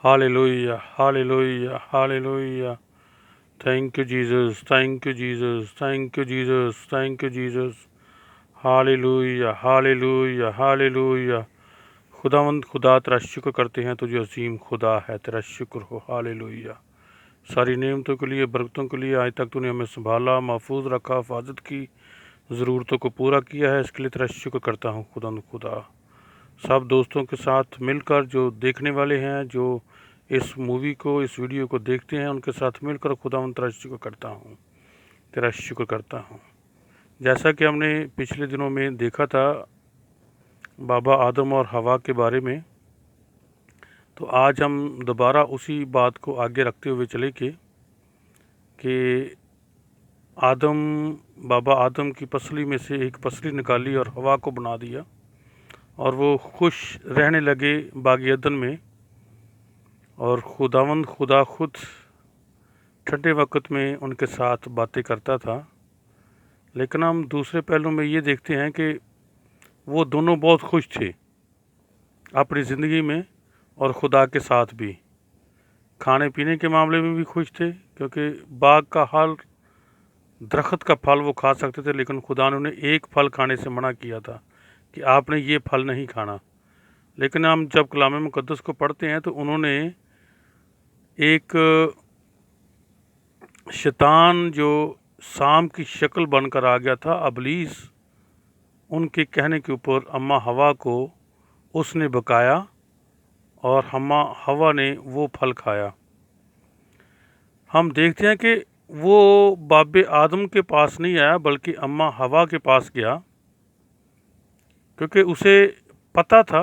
Hallelujah, hallelujah, hallelujah. Thank you, Jesus. Thank you, Jesus. Thank you, Jesus. Thank you, Jesus. Hallelujah hallelujah hallelujah. खुदावंद खुदा तेरा शुक्र करते हैं, तुझे अजीम खुदा है, तेरा शुक्र हो। हालेलुया। सारी नेमतों के लिए, बरकतों के लिए, आज तक तूने हमें संभाला, महफूज रखा, हिफाजत की, ज़रूरतों को पूरा किया है, इसके लिए तेरा शुक्र करता हूँ खुदावंद खुदा। सब दोस्तों के साथ मिलकर, जो देखने वाले हैं, जो इस मूवी को, इस वीडियो को देखते हैं, उनके साथ मिलकर खुदावंद तेरा शुक्र करता हूँ, तेरा शुक्र करता हूँ। जैसा कि हमने पिछले दिनों में देखा था बाबा आदम और हवा के बारे में, तो आज हम दोबारा उसी बात को आगे रखते हुए चले कि बाबा आदम की पसली में से एक पसली निकाली और हवा को बना दिया, और वो खुश रहने लगे बाग अदन में, और खुदावंद खुदा खुद ठंडे वक्त में उनके साथ बातें करता था। लेकिन हम दूसरे पहलू में ये देखते हैं कि वो दोनों बहुत खुश थे अपनी ज़िंदगी में, और खुदा के साथ भी। खाने पीने के मामले में भी खुश थे, क्योंकि बाग का हर दरख्त का फल वो खा सकते थे, लेकिन खुदा ने उन्हें एक फल खाने से मना किया था कि आपने ये फल नहीं खाना। लेकिन हम जब कलाम मुक़द्दस को पढ़ते हैं तो उन्होंने एक शैतान जो शाम की शक्ल बनकर आ गया था, अबलीस, उनके कहने के ऊपर अम्मा हवा को उसने बकाया, और हवा ने वो फल खाया। हम देखते हैं कि वो बाबे आदम के पास नहीं आया, बल्कि अम्मा हवा के पास गया, क्योंकि उसे पता था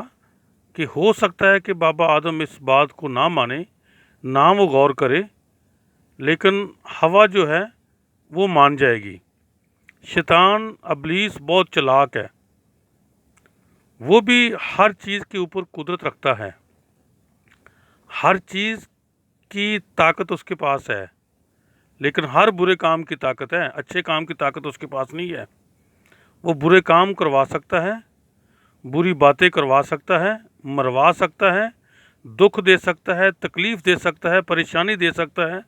कि हो सकता है कि बाबा आदम इस बात को ना माने, ना वो गौर करे, लेकिन हवा जो है वो मान जाएगी। शैतान अबलीस बहुत चालाक है, वो भी हर चीज़ के ऊपर कुदरत रखता है, हर चीज़ की ताकत उसके पास है, लेकिन हर बुरे काम की ताकत है, अच्छे काम की ताकत उसके पास नहीं है। वो बुरे काम करवा सकता है, बुरी बातें करवा सकता है, मरवा सकता है, दुख दे सकता है, तकलीफ़ दे सकता है, परेशानी दे सकता है,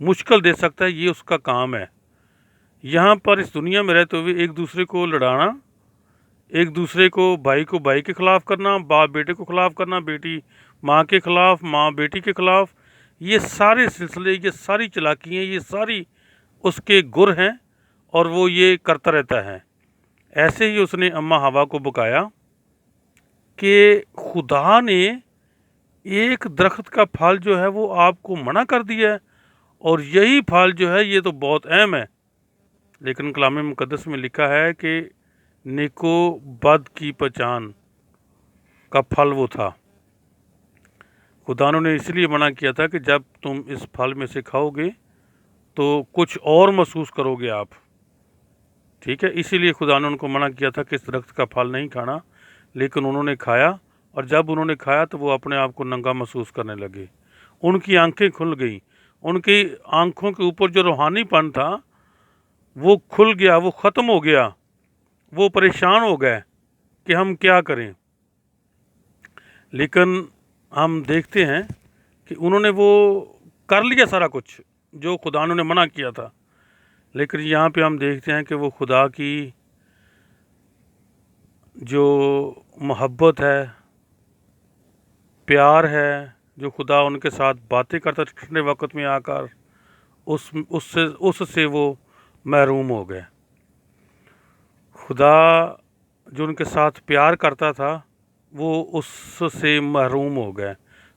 मुश्किल दे सकता है। ये उसका काम है। यहाँ पर इस दुनिया में रहते हुए एक दूसरे को लड़ाना, एक दूसरे को भाई के ख़िलाफ़ करना, बाप बेटे को ख़िलाफ़ करना, बेटी माँ के ख़िलाफ़, माँ बेटी के ख़िलाफ़, ये सारे सिलसिले, ये सारी चालाकियाँ, ये सारी उसके गुर हैं, और वो ये करता रहता है। ऐसे ही उसने अम्मा हवा को बकाया कि खुदा ने एक दरख्त का फल जो है वो आपको मना कर दिया है, और यही फल जो है ये तो बहुत अहम है। लेकिन कलाम मुक़द्दस में लिखा है कि नेको बद की पहचान का फल वो था। खुदा ने इसलिए मना किया था कि जब तुम इस फल में से खाओगे तो कुछ और महसूस करोगे आप, ठीक है। इसीलिए खुदा ने उनको मना किया था कि इस दरख्त का फल नहीं खाना, लेकिन उन्होंने खाया, और जब उन्होंने खाया तो वो अपने आप को नंगा महसूस करने लगे। उनकी आंखें खुल गईं, उनकी आंखों के ऊपर जो रूहानीपन था वो खुल गया, वो ख़त्म हो गया। वो परेशान हो गए कि हम क्या करें। लेकिन हम देखते हैं कि उन्होंने वो कर लिया सारा कुछ जो खुदा ने मना किया था। लेकिन यहाँ पे हम देखते हैं कि वो खुदा की जो मोहब्बत है, प्यार है, जो खुदा उनके साथ बातें करता ठंडे वक्त में आकर, उससे वो महरूम हो गए। खुदा जो उनके साथ प्यार करता था वो उससे महरूम हो गए।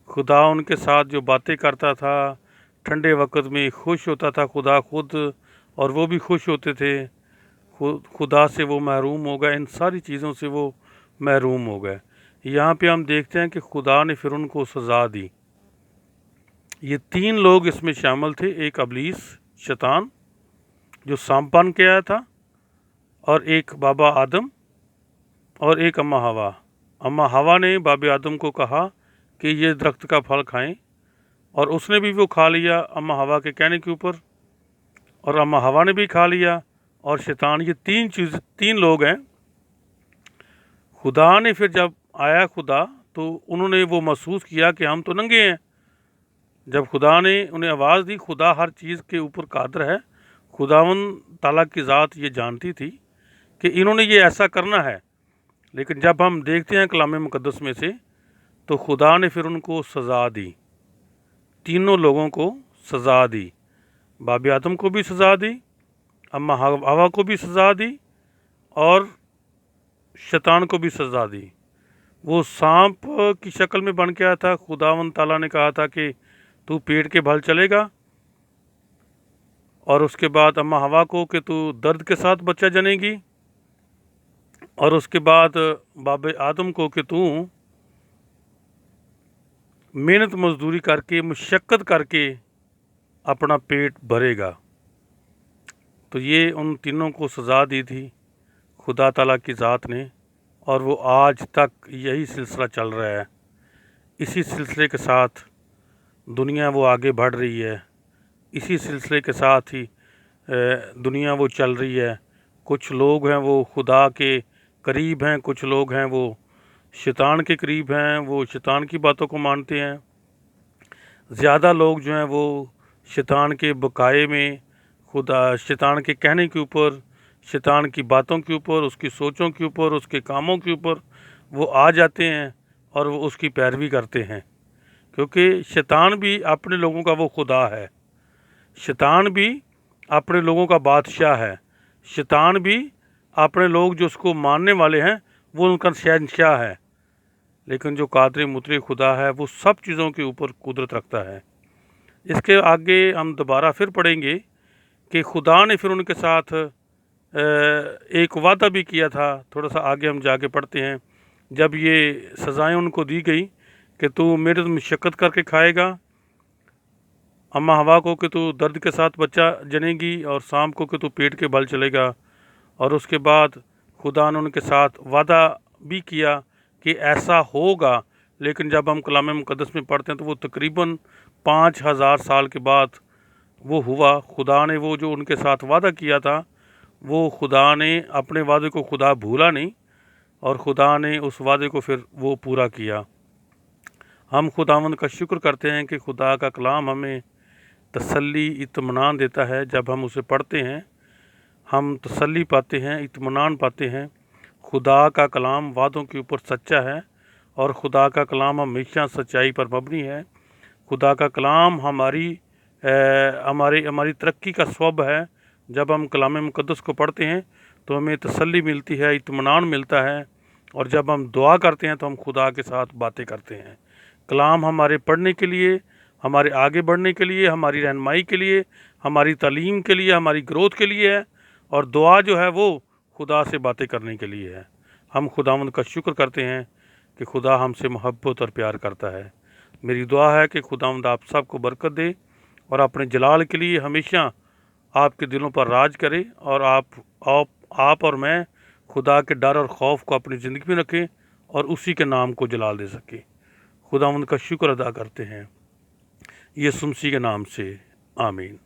खुदा उनके साथ जो बातें करता था, ठंडे वक्त में खुश होता था खुदा खुद, और वो भी खुश होते थे। खुदा से वो महरूम हो गए, इन सारी चीज़ों से वो महरूम हो गए। यहाँ पे हम देखते हैं कि खुदा ने फिर उनको सज़ा दी। ये 3 लोग इसमें शामिल थे, एक अबलीस शैतान जो सांप बन के आया था, और एक बाबा आदम, और एक अम्मा हवा। अम्मा हवा ने बाबे आदम को कहा कि ये दरख्त का फल खाएं, और उसने भी वो खा लिया अम्मा हवा के कहने के ऊपर, और अम्मा हवा ने भी खा लिया, और शैतान। ये 3 लोग हैं। खुदा ने फिर जब आया खुदा, तो उन्होंने वो महसूस किया कि हम तो नंगे हैं, जब खुदा ने उन्हें आवाज़ दी, खुदा हर चीज़ के ऊपर कादिर है। खुदावन ताला की ज़ात ये जानती थी कि इन्होंने ये ऐसा करना है। लेकिन जब हम देखते हैं कलाम मुक़द्दस में से, तो खुदा ने फिर उनको सज़ा दी, तीनों लोगों को सज़ा दी। बाब आदम को भी सज़ा दी, अम्मा हवा को भी सज़ा दी, और शैतान को भी सज़ा दी। वो सांप की शक्ल में बन के आया था। खुदावन ताला ने कहा था कि तू पेट के बल चलेगा, और उसके बाद अम्मा हवा को कि तू दर्द के साथ बच्चा जनेगी, और उसके बाद बाब आदम को कि तू मेहनत मजदूरी करके, मुशक्क़त करके अपना पेट भरेगा। तो ये उन तीनों को सज़ा दी थी खुदा ताला की ज़ात ने, और वो आज तक यही सिलसिला चल रहा है। इसी सिलसिले के साथ दुनिया वो आगे बढ़ रही है, इसी सिलसिले के साथ ही दुनिया वो चल रही है। कुछ लोग हैं वो खुदा के करीब हैं, कुछ लोग हैं वो शैतान के करीब हैं, वो शैतान की बातों को मानते हैं। ज़्यादा लोग जो हैं वो शैतान के बकाए में, खुदा शैतान के कहने के ऊपर, शैतान की बातों के ऊपर, उसकी सोचों के ऊपर, उसके कामों के ऊपर वो आ जाते हैं और वो उसकी पैरवी करते हैं। क्योंकि शैतान भी अपने लोगों का वो खुदा है, शैतान भी अपने लोगों का बादशाह है, शैतान भी अपने लोग जो उसको मानने वाले हैं वो उनका शहंशाह है। लेकिन जो कादिर मुतरी खुदा है वो सब चीज़ों के ऊपर कुदरत रखता है। इसके आगे हम दोबारा फिर पढ़ेंगे कि खुदा ने फिर उनके साथ एक वादा भी किया था। थोड़ा सा आगे हम जाके पढ़ते हैं। जब ये सज़ाएं उनको दी गई कि तू मेरे मुशक्क़त करके खाएगा, अम्मा हवा को कि तू दर्द के साथ बच्चा जनेगी, और सांप को कि तू पेट के बल चलेगा। और उसके बाद खुदा ने उनके साथ वादा भी किया कि ऐसा होगा। लेकिन जब हम कलाम मुक़द्दस में पढ़ते हैं तो वो तकरीबन 5000 साल के बाद वो हुआ। खुदा ने वो जो उनके साथ वादा किया था, वो खुदा ने अपने वादे को खुदा भूला नहीं, और खुदा ने उस वादे को फिर वो पूरा किया। हम खुदावंद का शुक्र करते हैं कि खुदा का कलाम हमें तसल्ली, इत्मीनान देता है। जब हम उसे पढ़ते हैं हम तसल्ली पाते हैं, इत्मीनान पाते हैं। खुदा का कलाम वादों के ऊपर सच्चा है, और खुदा का कलाम हमेशा सच्चाई पर मबनी है। खुदा का कलाम हमारी तरक्की का सबब है। जब हम कलाम मुक़द्दस को पढ़ते हैं तो हमें तसल्ली मिलती है, इत्मीनान मिलता है, और जब हम दुआ करते हैं तो हम खुदा के साथ बातें करते हैं। कलाम हमारे पढ़ने के लिए, हमारे आगे बढ़ने के लिए, हमारी रहनुमाई के लिए, हमारी तालीम के लिए, हमारी ग्रोथ के लिए है, और दुआ जो है वो खुदा से बातें करने के लिए है। हम खुदावंद का शुक्र करते हैं कि खुदा हमसे मोहब्बत और प्यार करता है। मेरी दुआ है कि खुदावंद आप सबको बरकत दे, और अपने जलाल के लिए हमेशा आपके दिलों पर राज करे, और आप और मैं खुदा के डर और खौफ को अपनी ज़िंदगी में रखें, और उसी के नाम को जलाल दे सके। खुदावंद का शुक्र अदा करते हैं यीशु मसीह के नाम से, आमीन।